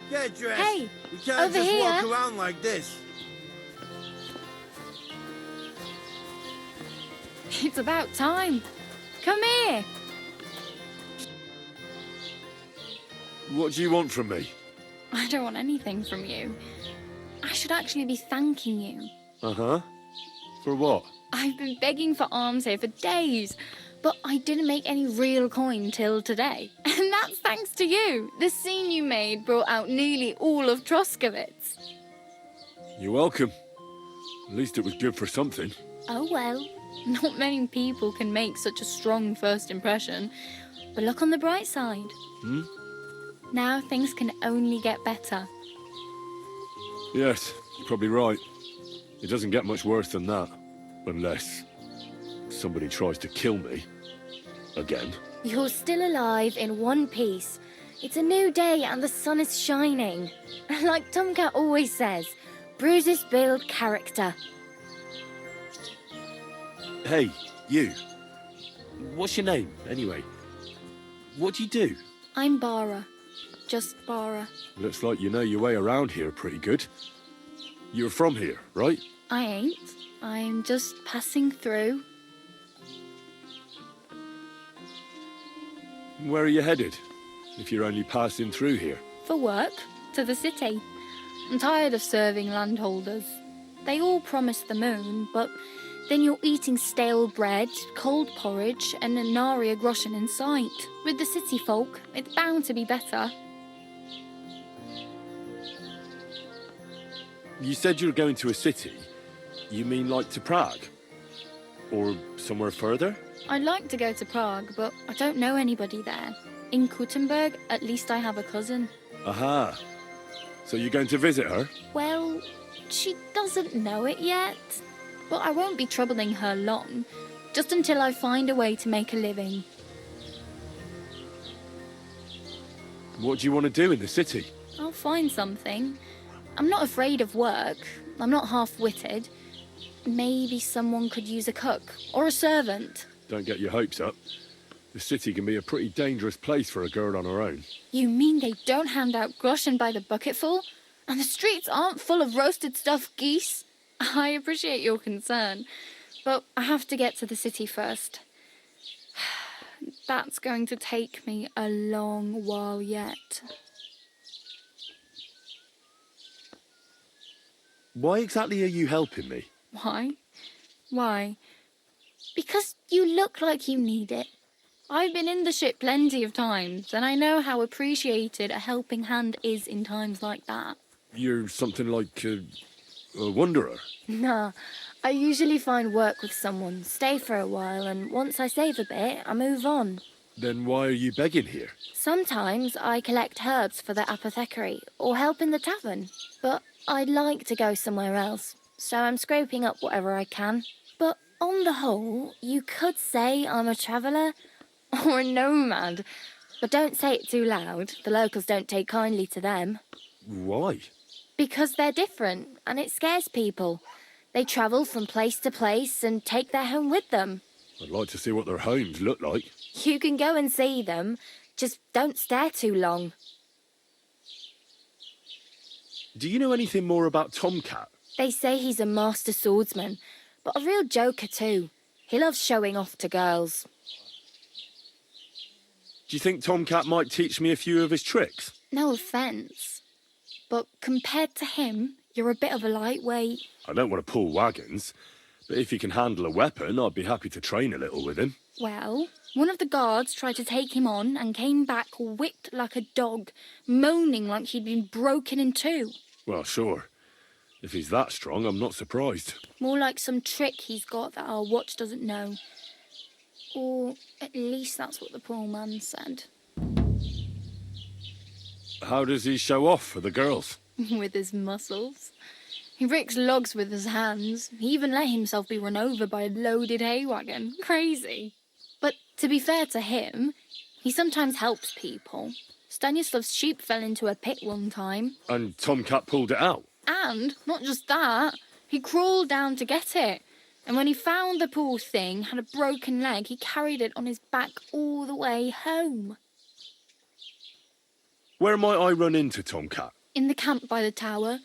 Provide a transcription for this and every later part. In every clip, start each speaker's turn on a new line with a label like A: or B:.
A: Get dressed.
B: Hey,
A: you can't
B: over
A: just
B: here.
A: walk around like this.
B: It's about time. Come here.
C: What do you want from me?
B: I don't want anything from you. I should actually be thanking you.
C: Uh-huh. For what?
B: I've been begging for alms here for days, but I didn't make any real coin till today. And that's thanks to you. The scene you made brought out nearly all of Troskowitz.
C: You're welcome. At least it was good for something.
B: Oh well, not many people can make such a strong first impression. But look on the bright side. Now things can only get better.
C: Yes, you're probably right. It doesn't get much worse than that. Unless somebody tries to kill me. Again.
B: You're still alive in one piece. It's a new day and the sun is shining. Like Tomcat always says, bruises build character.
C: Hey, you. What's your name, anyway? What do you do?
B: I'm Bara. Just Bara.
C: Looks like you know your way around here pretty good. You're from here, right?
B: I ain't. I'm just passing through.
C: Where are you headed? If you're only passing through here.
B: For work. To the city. I'm tired of serving landholders. They all promise the moon, but then you're eating stale bread, cold porridge, and a nary a groschen in sight. With the city folk, it's bound to be better.
C: You said you were going to a city. You mean like to Prague? Or somewhere further?
B: I'd like to go to Prague, but I don't know anybody there. In Kuttenberg, at least I have a cousin.
C: Aha. So you're going to visit her?
B: Well, she doesn't know it yet. But I won't be troubling her long, just until I find a way to make a living.
C: What do you want to do in the city?
B: I'll find something. I'm not afraid of work. I'm not half-witted. Maybe someone could use a cook or a servant.
C: Don't get your hopes up. The city can be a pretty dangerous place for a girl on her own.
B: You mean they don't hand out groschen by the bucketful? And the streets aren't full of roasted stuffed geese? I appreciate your concern, but I have to get to the city first. That's going to take me a long while yet.
C: Why exactly are you helping me?
B: Why? Why? Because you look like you need it. I've been in the ship plenty of times, and I know how appreciated a helping hand is in times like that.
C: You're something like a wanderer.
B: Nah, I usually find work with someone, stay for a while, and once I save a bit, I move on.
C: Then why are you begging here?
B: Sometimes I collect herbs for the apothecary, or help in the tavern. But I'd like to go somewhere else, so I'm scraping up whatever I can. But on the whole, you could say I'm a traveller, or a nomad. But don't say it too loud, the locals don't take kindly to them.
C: Why?
B: Because they're different, and it scares people. They travel from place to place and take their home with them.
C: I'd like to see what their homes look like.
B: You can go and see them, just don't stare too long.
C: Do you know anything more about Tomcat?
B: They say he's a master swordsman, but a real joker too. He loves showing off to girls.
C: Do you think Tomcat might teach me a few of his tricks?
B: No offence, but compared to him, you're a bit of a lightweight.
C: I don't want to pull wagons, but if he can handle a weapon, I'd be happy to train a little with him.
B: Well, one of the guards tried to take him on and came back whipped like a dog, moaning like he'd been broken in two.
C: Well, sure. If he's that strong, I'm not surprised.
B: More like some trick he's got that our watch doesn't know. Or at least that's what the poor man said.
C: How does he show off for the girls?
B: With his muscles. He ricks logs with his hands. He even let himself be run over by a loaded hay wagon. Crazy. But to be fair to him, he sometimes helps people. Stanislav's sheep fell into a pit one time.
C: And Tomcat pulled it out?
B: And, not just that, he crawled down to get it. And when he found the poor thing had a broken leg, he carried it on his back all the way home.
C: Where might I run into Tomcat?
B: In the camp by the tower.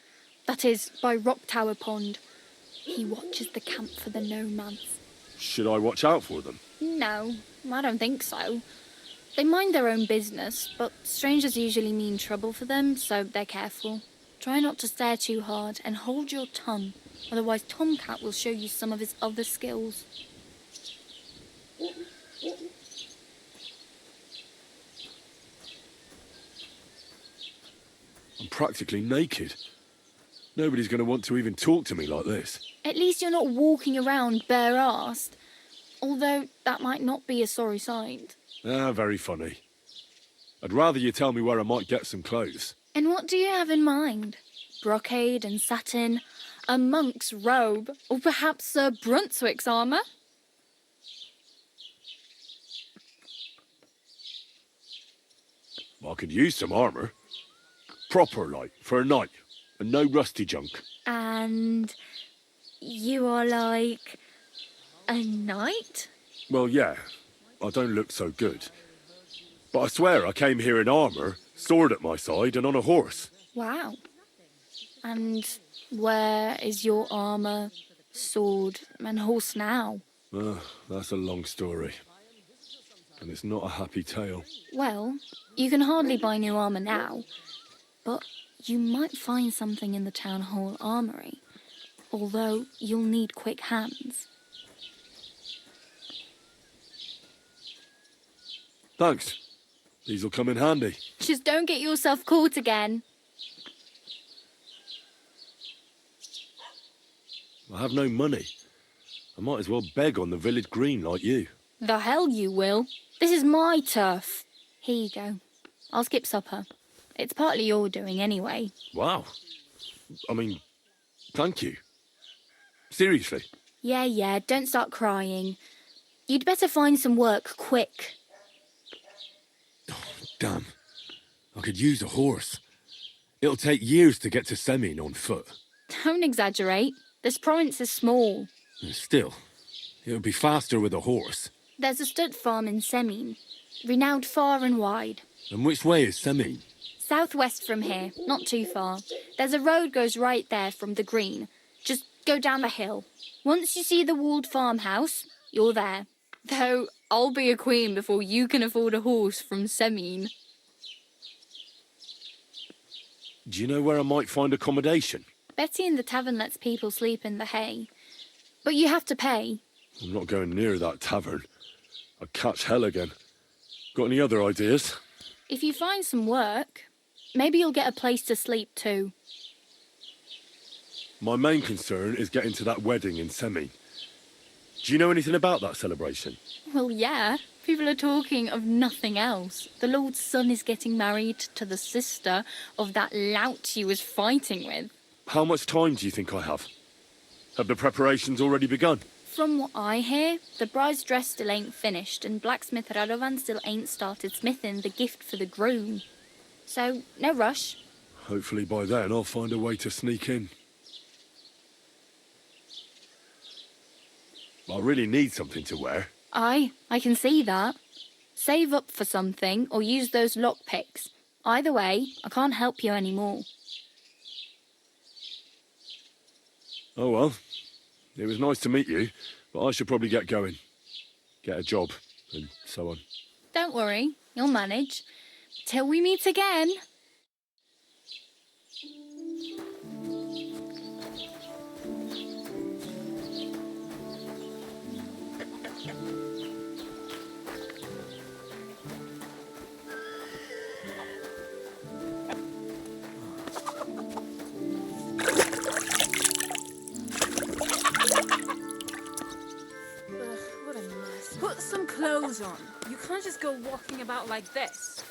B: That is, by Rock Tower Pond. He watches the camp for the nomads.
C: Should I watch out for them?
B: No, I don't think so. They mind their own business, but strangers usually mean trouble for them, so they're careful. Try not to stare too hard and hold your tongue, otherwise Tomcat will show you some of his other skills.
C: I'm practically naked. Nobody's going to want to even talk to me like this.
B: At least you're not walking around bare-assed, although that might not be a sorry sight.
C: Ah, very funny. I'd rather you tell me where I might get some clothes.
B: And what do you have in mind? Brocade and satin, a monk's robe, or perhaps Sir Brunswick's armour?
C: I could use some armour. Proper, like, for a night. And no rusty junk.
B: And you are like a knight?
C: Well, yeah. I don't look so good. But I swear I came here in armour, sword at my side, and on a horse.
B: Wow. And where is your armour, sword, and horse now?
C: That's a long story. And it's not a happy tale.
B: Well, you can hardly buy new armour now, but you might find something in the town hall armoury, although you'll need quick hands.
C: Thanks. These'll come in handy.
B: Just don't get yourself caught again.
C: I have no money. I might as well beg on the village green like you.
B: The hell you will. This is my turf. Here you go. I'll skip supper. It's partly your doing anyway.
C: Wow. I mean, thank you. Seriously.
B: Yeah, don't start crying. You'd better find some work quick.
C: Damn. I could use a horse. It'll take years to get to Semin on foot.
B: Don't exaggerate. This province is small.
C: Still, it would be faster with a horse.
B: There's a stud farm in Semin, renowned far and wide.
C: And which way is Semin?
B: Southwest from here, not too far. There's a road goes right there from the green. Just go down the hill. Once you see the walled farmhouse, you're there. Though I'll be a queen before you can afford a horse from Semin.
C: Do you know where I might find accommodation?
B: Betty in the tavern lets people sleep in the hay. But you have to pay.
C: I'm not going near that tavern. I'd catch hell again. Got any other ideas?
B: If you find some work, maybe you'll get a place to sleep too.
C: My main concern is getting to that wedding in Semin. Do you know anything about that celebration?
B: Well, yeah. People are talking of nothing else. The Lord's son is getting married to the sister of that lout he was fighting with.
C: How much time do you think I have? Have the preparations already begun?
B: From what I hear, the bride's dress still ain't finished, and blacksmith Radovan still ain't started smithing the gift for the groom. So, no rush.
C: Hopefully by then I'll find a way to sneak in. I really need something to wear.
B: Aye, I can see that. Save up for something, or use those lockpicks. Either way, I can't help you anymore.
C: Oh well. It was nice to meet you, but I should probably get going. Get a job, and so on.
B: Don't worry, you'll manage. Till we meet again.
A: What a mess. Put some clothes on. You can't just go walking about like this.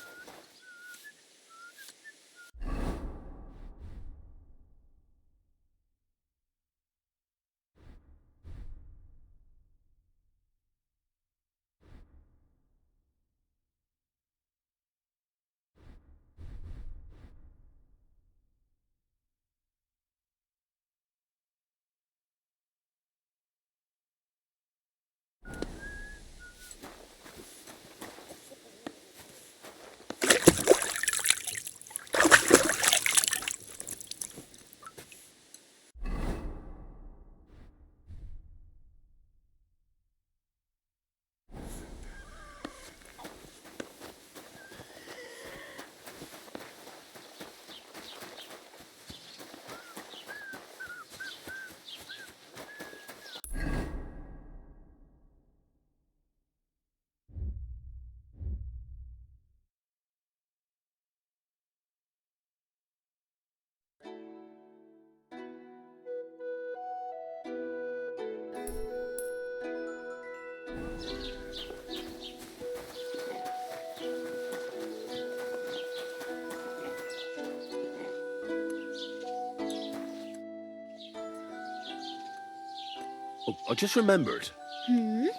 C: Oh, I just remembered. Can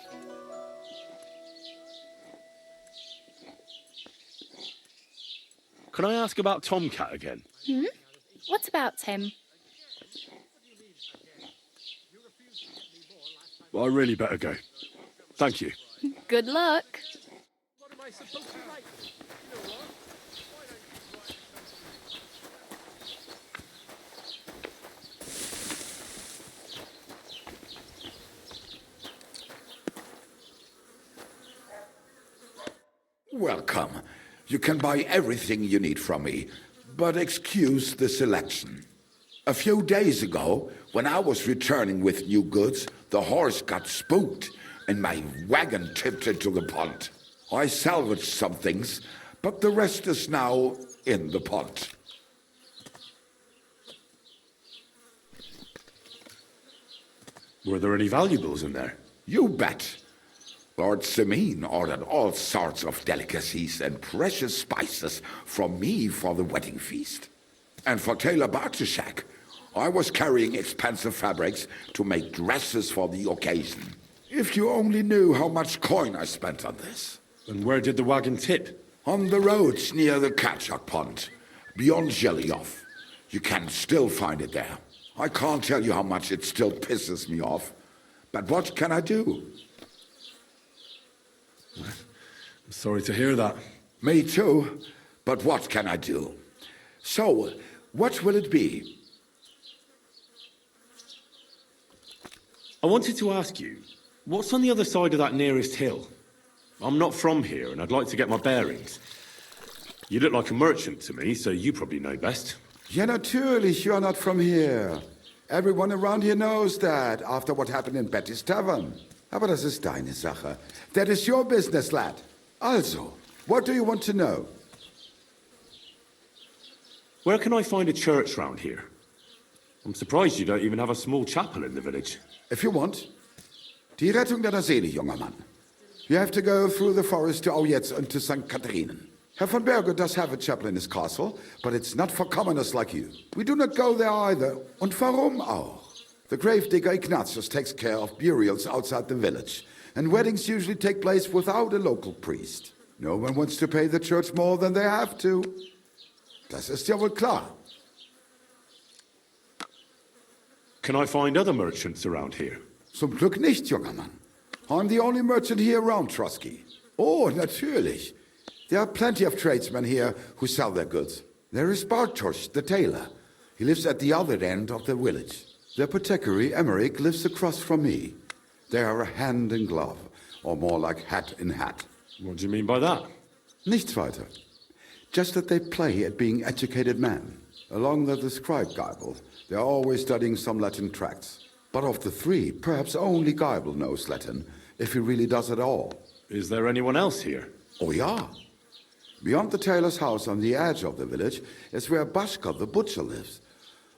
C: I ask about Tomcat again?
B: What about Tim?
C: Well, I really better go. Thank you.
B: Good luck.
D: Welcome. You can buy everything you need from me, but excuse the selection. A few days ago, when I was returning with new goods, the horse got spooked and my wagon tipped into the pond. I salvaged some things, but the rest is now in the pond.
C: Were there any valuables in there?
D: You bet. Lord Semin ordered all sorts of delicacies and precious spices from me for the wedding feast. And for Taylor Bartishak, I was carrying expensive fabrics to make dresses for the occasion. If you only knew how much coin I spent on this.
C: And where did the wagon tip?
D: On the roads near the Katchak Pond, beyond Jelioff. You can still find it there. I can't tell you how much it still pisses me off. But what can I do?
C: I'm sorry to hear that.
D: Me too, but what can I do? So, what will it be?
C: I wanted to ask you, what's on the other side of that nearest hill? I'm not from here, and I'd like to get my bearings. You look like a merchant to me, so you probably know best.
D: Ja, natürlich, you're not from here. Everyone around here knows that, after what happened in Betty's Tavern. Aber das ist deine Sache. That is your business, lad. Also, what do you want to know?
C: Where can I find a church round here? I'm surprised you don't even have a small chapel in the village.
D: If you want. Die Rettung deiner Seele, junger Mann. You have to go through the forest to Aujetz and to St. Katharinen. Herr von Berger does have a chapel in his castle, but it's not for commoners like you. We do not go there either. Und warum auch? The gravedigger Ignatius takes care of burials outside the village, and weddings usually take place without a local priest. No one wants to pay the church more than they have to. Das ist ja wohl klar.
C: Can I find other merchants around here?
D: Zum Glück nicht, junger Mann. I'm the only merchant here around Trotsky. Oh, natürlich. There are plenty of tradesmen here who sell their goods. There is Bartosz, the tailor. He lives at the other end of the village. The apothecary, Emmerich, lives across from me. They are hand in glove, or more like hat in hat.
C: What do you mean by that?
D: Nichts weiter. Just that they play at being educated men. Along with the scribe Geibel, they are always studying some Latin tracts. But of the three, perhaps only Geibel knows Latin, if he really does at all.
C: Is there anyone else here?
D: Oh ja. Beyond the tailor's house on the edge of the village is where Bashka the butcher lives.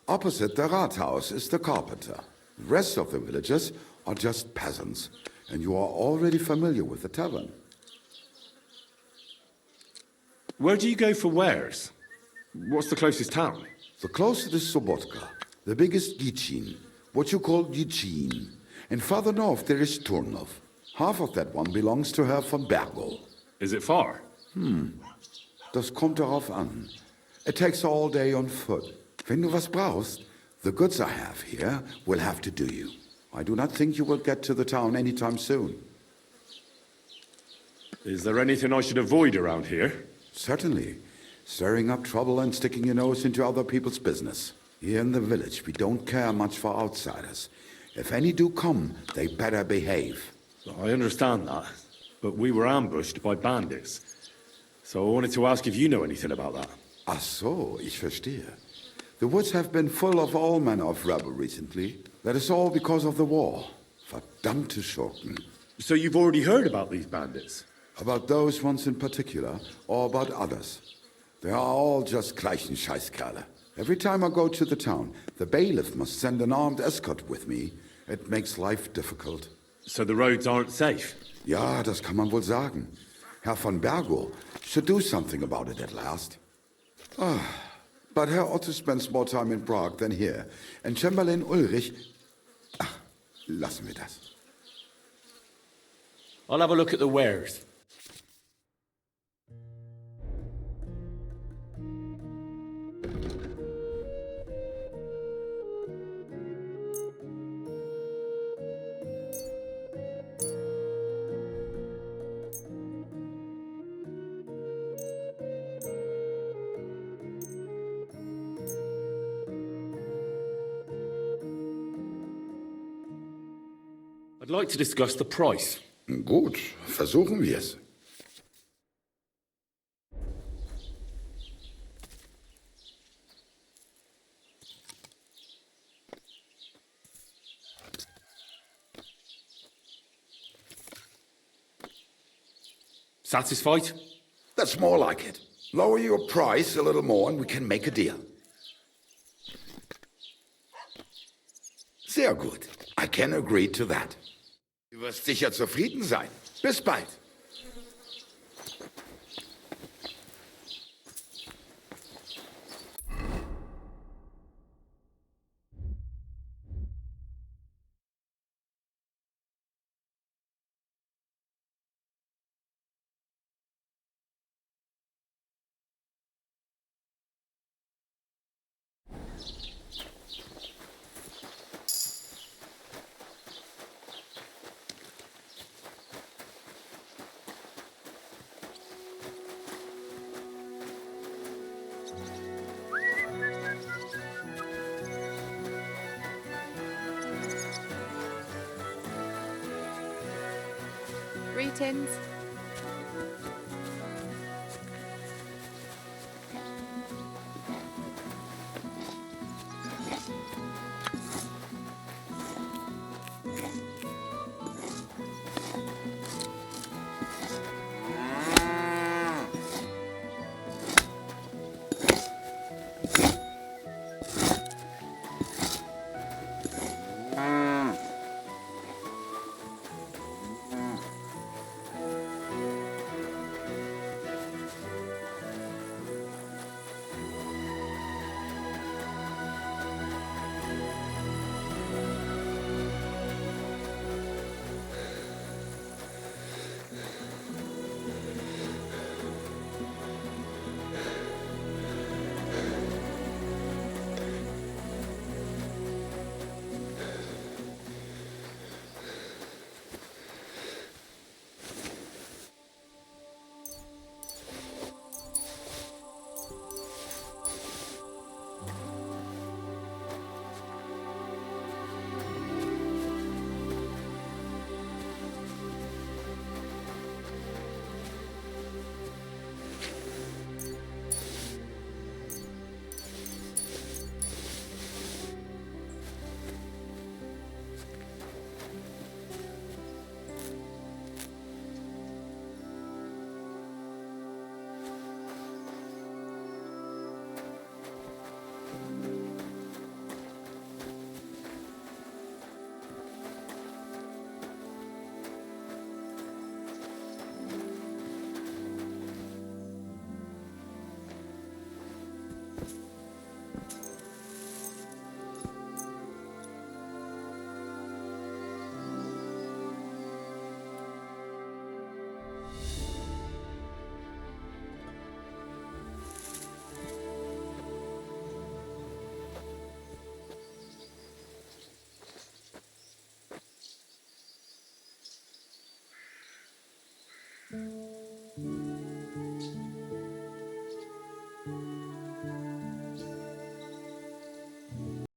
D: Opposite the Rathaus is the carpenter. The rest of the villagers are just peasants, and you are already familiar with the tavern.
C: Where do you go for wares? What's the closest town?
D: The closest is Sobotka, the biggest Gichin, what you call Gichin. And farther north there is Turnov. Half of that one belongs to Herr von Bergol.
C: Is it far?
D: Das kommt darauf an. It takes all day on foot. Wenn du was brauchst, the goods I have here will have to do you. I do not think you will get to the town anytime soon.
C: Is there anything I should avoid around here?
D: Certainly. Stirring up trouble and sticking your nose into other people's business. Here in the village, we don't care much for outsiders. If any do come, they better behave.
C: I understand that, but we were ambushed by bandits. So I wanted to ask if you know anything about that.
D: Ach so, ich verstehe. The woods have been full of all manner of rebel recently. That is all because of the war. Verdammte Schurken.
C: So you've already heard about these bandits?
D: About those ones in particular, or about others. They are all just gleichen Scheißkerle. Every time I go to the town, the bailiff must send an armed escort with me. It makes life difficult.
C: So the roads aren't safe?
D: Ja, das kann man wohl sagen. Herr von Bergo should do something about it at last. But Herr Otto spends more time in Prague than here, and Chamberlain Ulrich... Lassen wir das.
C: I'll have a look at the wares. I'd like to discuss the price.
D: Gut, versuchen wir es.
C: Satisfied?
D: That's more like it. Lower your price a little more and we can make a deal. Sehr gut. I can agree to that. Du wirst sicher zufrieden sein. Bis bald.
E: Greetings.